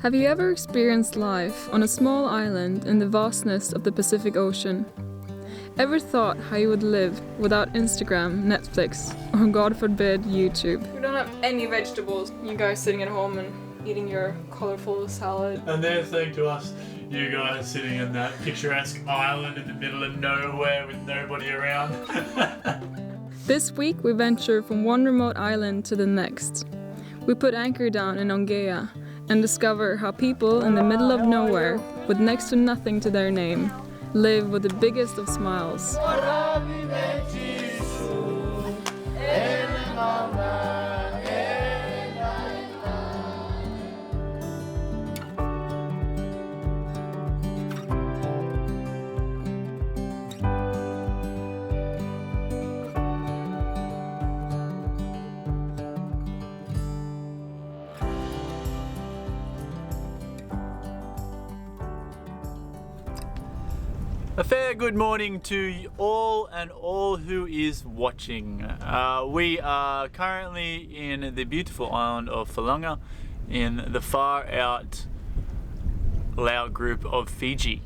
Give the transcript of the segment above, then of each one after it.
Have you ever experienced life on a small island in the vastness of the Pacific Ocean? Ever thought how you would live without Instagram, Netflix, or God forbid, YouTube? We don't have any vegetables. You guys sitting at home and eating your colorful salad. And they're saying to us, you guys sitting in that picturesque island in the middle of nowhere with nobody around. This week we venture from one remote island to the next. We put anchor down in Ongea and discover how people in the middle of nowhere, with next to nothing to their name, live with the biggest of smiles. A fair good morning to all and all who is watching. We are currently in the beautiful island of Fulaga in the far out Lao group of Fiji.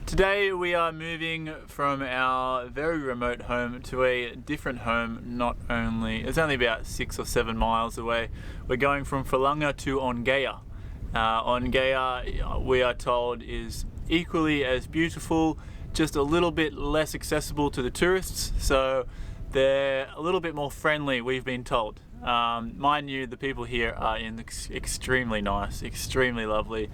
Today we are moving from our very remote home to a different home. It's only about 6 or 7 miles away. We're going from Fulaga to Ongea. Ongea, we are told, is equally as beautiful, just a little bit less accessible to the tourists, so they're a little bit more friendly, we've been told. Mind you, the people here are extremely nice, extremely lovely.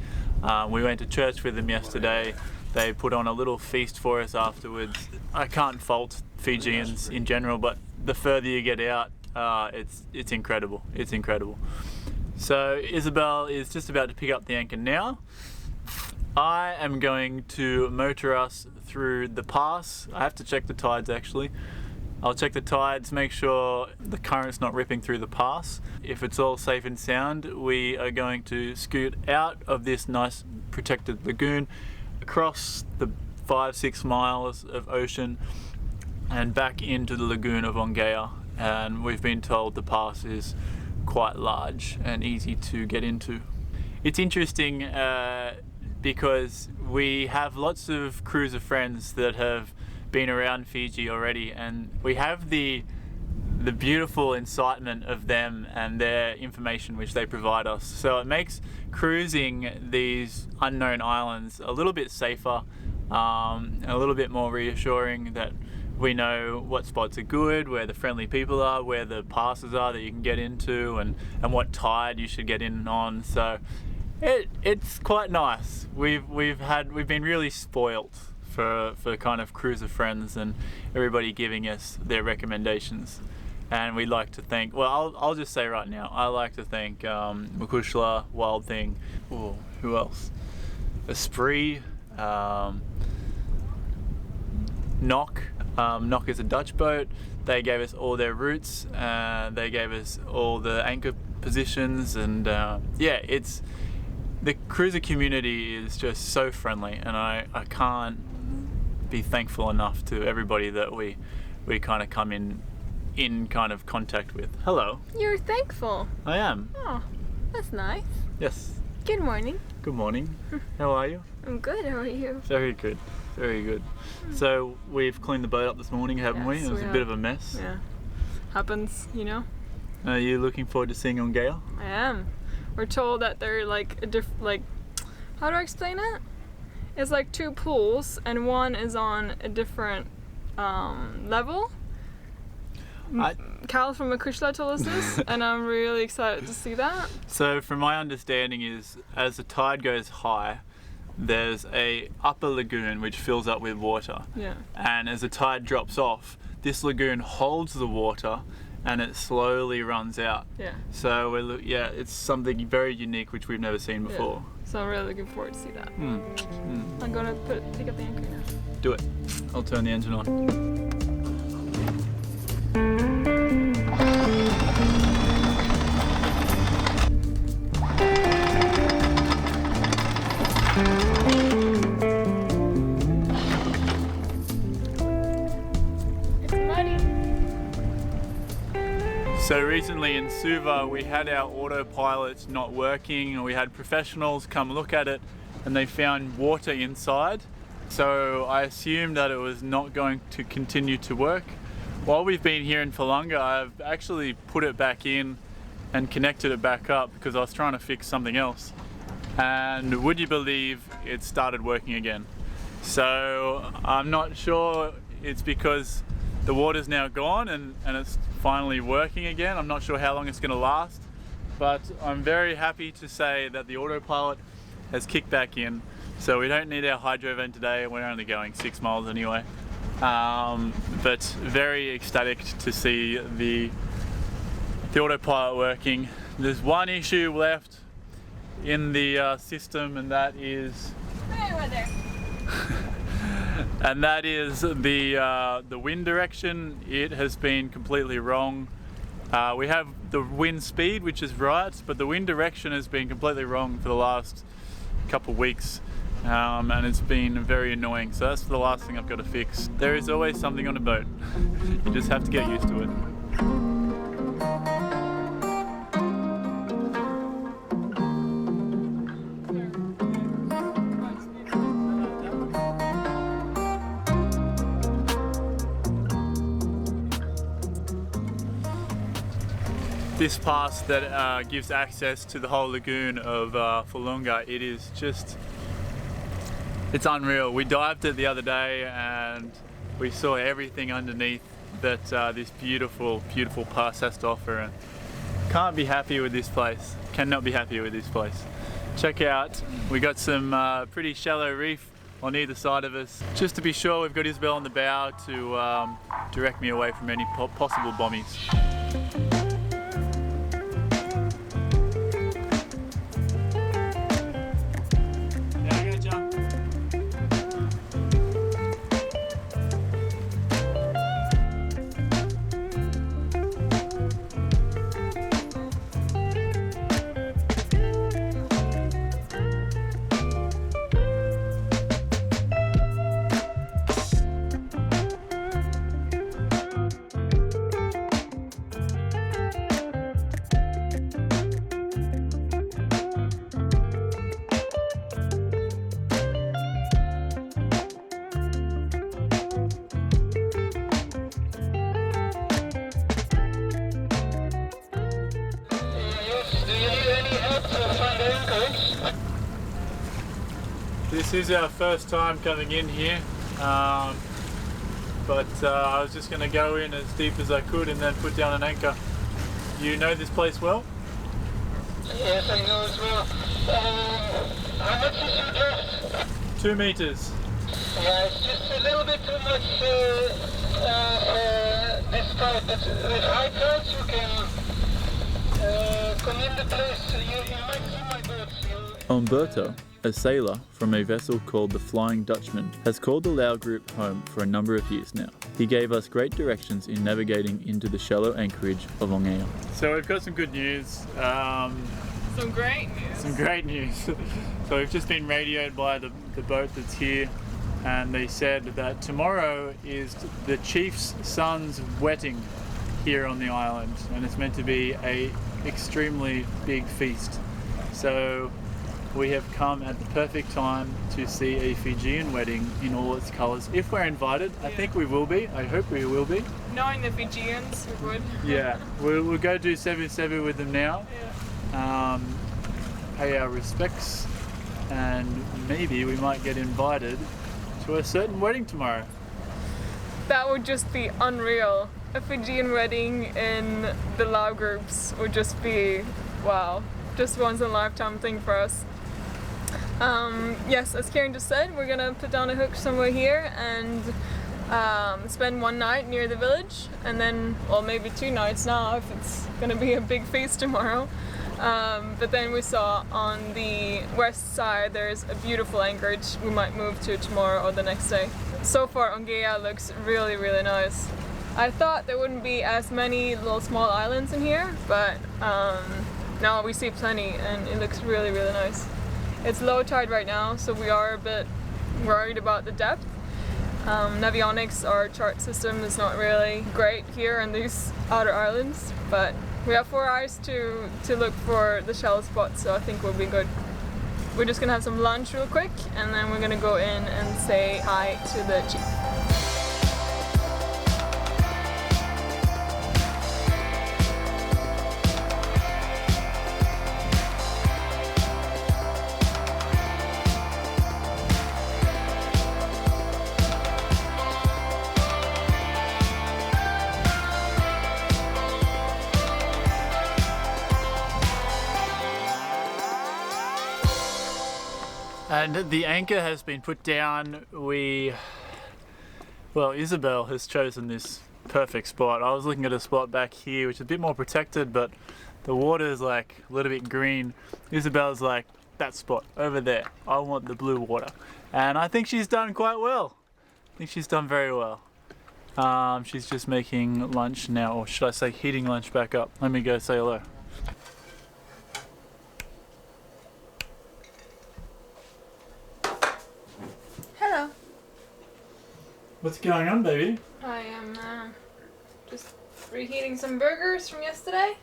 We went to church with them yesterday. They put on a little feast for us afterwards. I can't fault Fijians in general, but the further you get out, it's incredible. It's incredible. So Isabel is just about to pick up the anchor now. I am going to motor us through the pass. I have to check the tides actually. I'll check the tides, make sure the current's not ripping through the pass. If it's all safe and sound, we are going to scoot out of this nice protected lagoon, across the 5-6 miles of ocean and back into the lagoon of Ongea. And we've been told the pass is quite large and easy to get into. It's interesting because we have lots of cruiser friends that have been around Fiji already, and we have the beautiful incitement of them and their information which they provide us. So it makes cruising these unknown islands a little bit safer, a little bit more reassuring that we know what spots are good, where the friendly people are, where the passes are that you can get into, and what tide you should get in on. So it's quite nice. We've been really spoilt for kind of cruiser friends and everybody giving us their recommendations. And we'd like to thank, well, I'll just say right now, I like to thank Makushla, Wild Thing, who else? Esprit, Knock. Knock is a Dutch boat. They gave us all their routes. They gave us all the anchor positions, and the cruiser community is just so friendly, and I can't be thankful enough to everybody that we kind of come in kind of contact with. Hello. You're thankful. I am. Oh, that's nice. Yes. Good morning. Good morning. How are you? I'm good, how are you? Very good. Very good. So we've cleaned the boat up this morning, haven't we? Yes, It was a bit of a mess. Yeah. Happens, you know. Are you looking forward to seeing Ongea? I am. We're told that they're like how do I explain it? It's like 2 pools and one is on a different level. Cal from Makushla told us this, and I'm really excited to see that. So from my understanding is, as the tide goes high, there's a upper lagoon which fills up with water. Yeah. And as the tide drops off, this lagoon holds the water and it slowly runs out. Yeah. So it's something very unique which we've never seen before. Yeah. So I'm really looking forward to see that. I'm gonna pick up the anchor now. Do it. I'll turn the engine on. So recently in Suva we had our autopilot not working, and we had professionals come look at it and they found water inside. So I assumed that it was not going to continue to work. While we've been here in Fulaga, I've actually put it back in and connected it back up because I was trying to fix something else. And would you believe it started working again? So I'm not sure it's because the water's now gone and it's finally working again. I'm not sure how long it's going to last, but I'm very happy to say that the autopilot has kicked back in. So we don't need our hydro vent today. We're only going 6 miles anyway. But very ecstatic to see the autopilot working. There's one issue left in the system, and that is Merewether. and that is the wind direction. It has been completely wrong. We have the wind speed, which is right, but the wind direction has been completely wrong for the last couple of weeks. And it's been very annoying, so that's the last thing I've got to fix. There is always something on a boat. You just have to get used to it. This pass that gives access to the whole lagoon of Fulaga, it is just, it's unreal. We dived it the other day and we saw everything underneath that this beautiful, beautiful pass has to offer. And can't be happy with this place. Cannot be happy with this place. Check out, we got some pretty shallow reef on either side of us. Just to be sure, we've got Isabel on the bow to direct me away from any possible bombies. This is our first time coming in here, but I was just going to go in as deep as I could and then put down an anchor. You know this place well? Yes, I know as well. How much is your depth? 2 meters. Yeah, it's just a little bit too much for this part, but with high tides you can come in the place. You might see my boats. Umberto, a sailor from a vessel called the Flying Dutchman, has called the Lao group home for a number of years now. He gave us great directions in navigating into the shallow anchorage of Ongea. So we've got some good news. Some great news. Some great news. So we've just been radioed by the boat that's here, and they said that tomorrow is the chief's son's wedding here on the island, and it's meant to be a extremely big feast. So we have come at the perfect time to see a Fijian wedding in all its colours. If we're invited, I think we will be. I hope we will be. Knowing the Fijians, we would. Yeah, we'll go do sevusevu with them now. Yeah. Pay our respects, and maybe we might get invited to a certain wedding tomorrow. That would just be unreal. A Fijian wedding in the Lao groups would just be, wow, just once in a lifetime thing for us. Yes, as Karen just said, we're gonna put down a hook somewhere here and spend one night near the village, and then, well, maybe 2 nights now if it's gonna be a big feast tomorrow. But then we saw on the west side there's a beautiful anchorage we might move to tomorrow or the next day. So far Ongea looks really, really nice. I thought there wouldn't be as many little small islands in here, but no, we see plenty and it looks really, really nice. It's low tide right now, so we are a bit worried about the depth. Navionics, our chart system, is not really great here in these outer islands, but we have 4 hours to look for the shell spots, so I think we'll be good. We're just gonna have some lunch real quick, and then we're gonna go in and say hi to the chief. And the anchor has been put down. Well, Isabel has chosen this perfect spot. I was looking at a spot back here which is a bit more protected, but the water is like a little bit green. Isabel's like, that spot over there, I want the blue water. And I think she's done quite well. I think she's done very well. She's just making lunch now, or should I say heating lunch back up. Let me go say hello. Hello. What's going on, baby? I am just reheating some burgers from yesterday.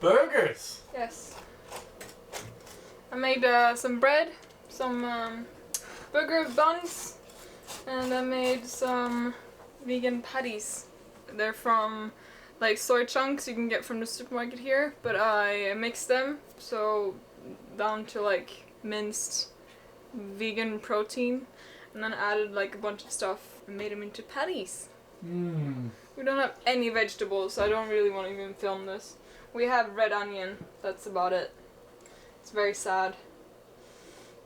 Burgers? Yes. I made some bread, some burger buns, and I made some vegan patties. They're from like soy chunks you can get from the supermarket here, but I mixed them so down to like minced vegan protein, and then added like a bunch of stuff and made them into patties. We don't have any vegetables, so I don't really want to even film this. We have red onion, that's about it. It's very sad.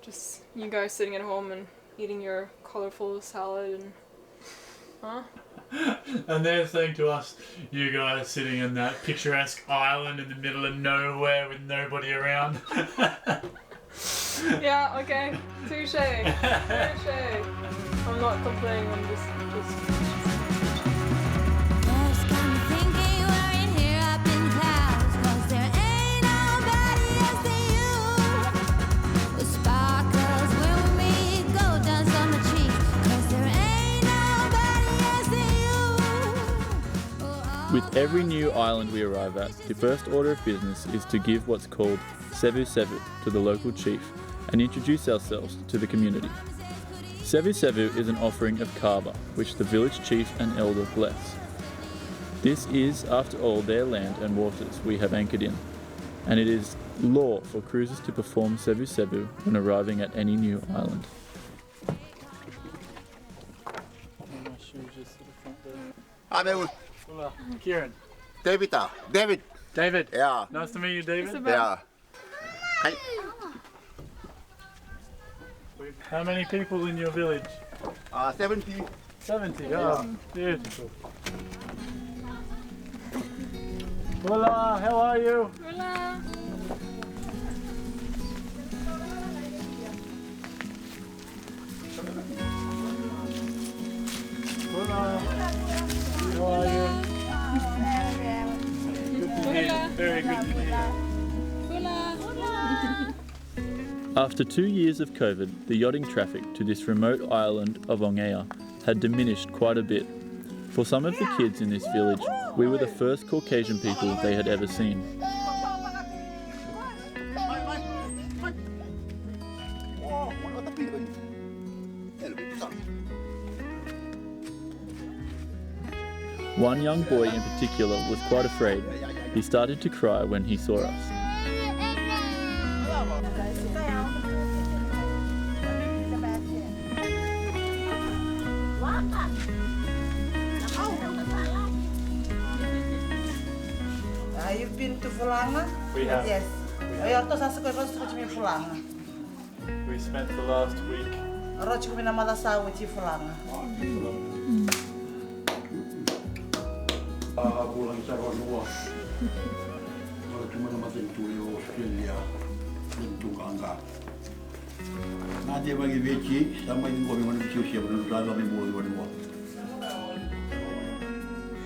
Just you guys sitting at home and eating your colorful salad and... Huh? And they're saying to us, you guys sitting in that picturesque island in the middle of nowhere with nobody around. Yeah, okay. Touche. Touche. I'm not complaining, I'm just... With every new island we arrive at, the first order of business is to give what's called sevusevu to the local chief and introduce ourselves to the community. Sevusevu is an offering of kava, which the village chief and elder bless. This is, after all, their land and waters we have anchored in, and it is law for cruisers to perform sevusevu when arriving at any new island. Kieran. David. David. Yeah. Nice to meet you, David. Yeah. How many people in your village? 70. 70. Oh, beautiful. Hola, how are you? Hola. Hola. How are you? Good to meet you. Very good to meet you. After 2 years of COVID, the yachting traffic to this remote island of Ongea had diminished quite a bit. For some of the kids in this village, we were the first Caucasian people they had ever seen. One young boy in particular was quite afraid. He started to cry when he saw us. You've been to Fulaga? We have. Yes. Eu tô sasco com Fulaga. We spent the last week. Rochi com na malasa with Fulaga. Kuulan seuraava Oletko matentuuli Australia tuntukanka. Nade bagi veci sama ngo mi manu ciusia banu dada mi mo mo.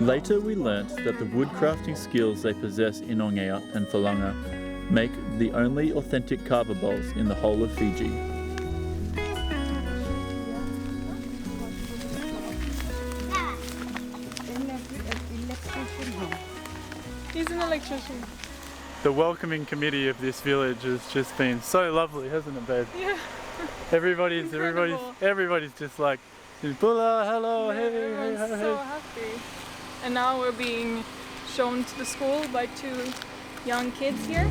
Later we learnt that the woodcrafting skills they possess in Ongea and Fulaga make the only authentic kava bowls in the whole of Fiji. He's an electrician. The welcoming committee of this village has just been so lovely, hasn't it, babe? Yeah. Everybody's just like, Bula, hello, Yeah, hey, everyone's hey, hey, so hey. happy. And now we're being shown to the school by 2 young kids here.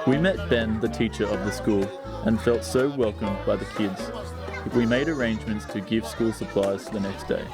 We met Ben, the teacher of the school, and felt so welcomed by the kids. We made arrangements to give school supplies the next day.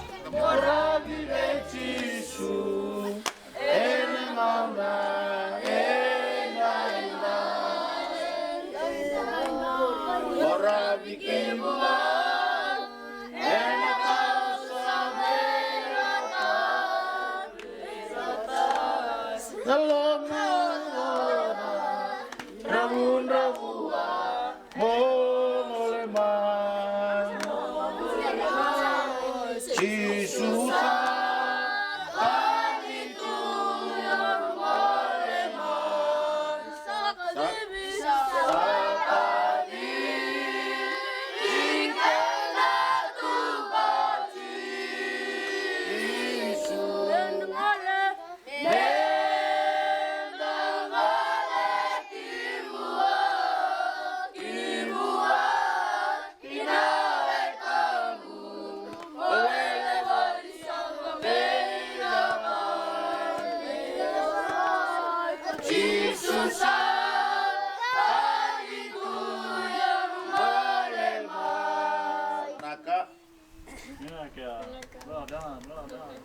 Well done, well done.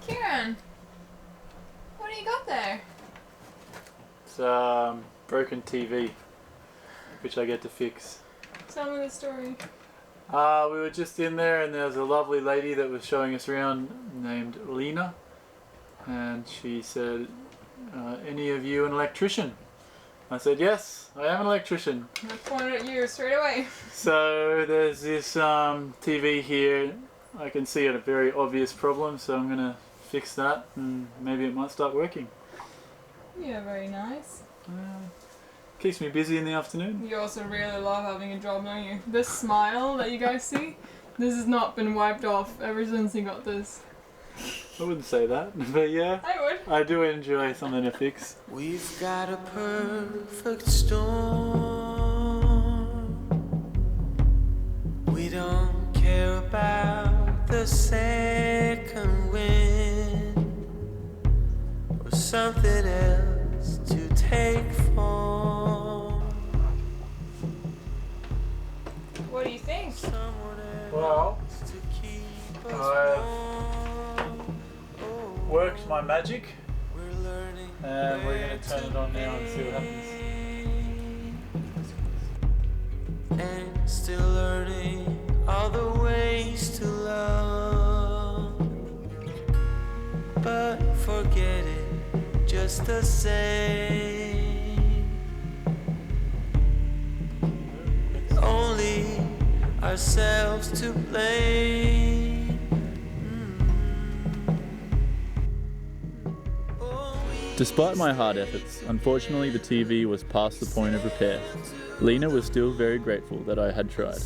Kieran, what do you got there? It's broken TV, which I get to fix. Tell me the story. We were just in there and there was a lovely lady that was showing us around named Lena, and she said, any of you an electrician? I said, yes, I am an electrician. I pointed at you straight away. So there's this TV here. I can see a very obvious problem, so I'm going to fix that and maybe it might start working. Yeah, very nice. Keeps me busy in the afternoon. You also really love having a job, don't you? This smile that you guys see, this has not been wiped off ever since you got this. I wouldn't say that, but yeah. I would. I do enjoy something to fix. We've got a perfect storm. We don't care about the second wind or something else to take form. What do you think? Someone Well, else to keep us I've warm. worked my magic We're learning and we're going to turn it on now and see what happens. and still learning all the ways to love, but forget it just the same. Only ourselves to blame. Despite my hard efforts, unfortunately the TV was past the point of repair. Lena was still very grateful that I had tried.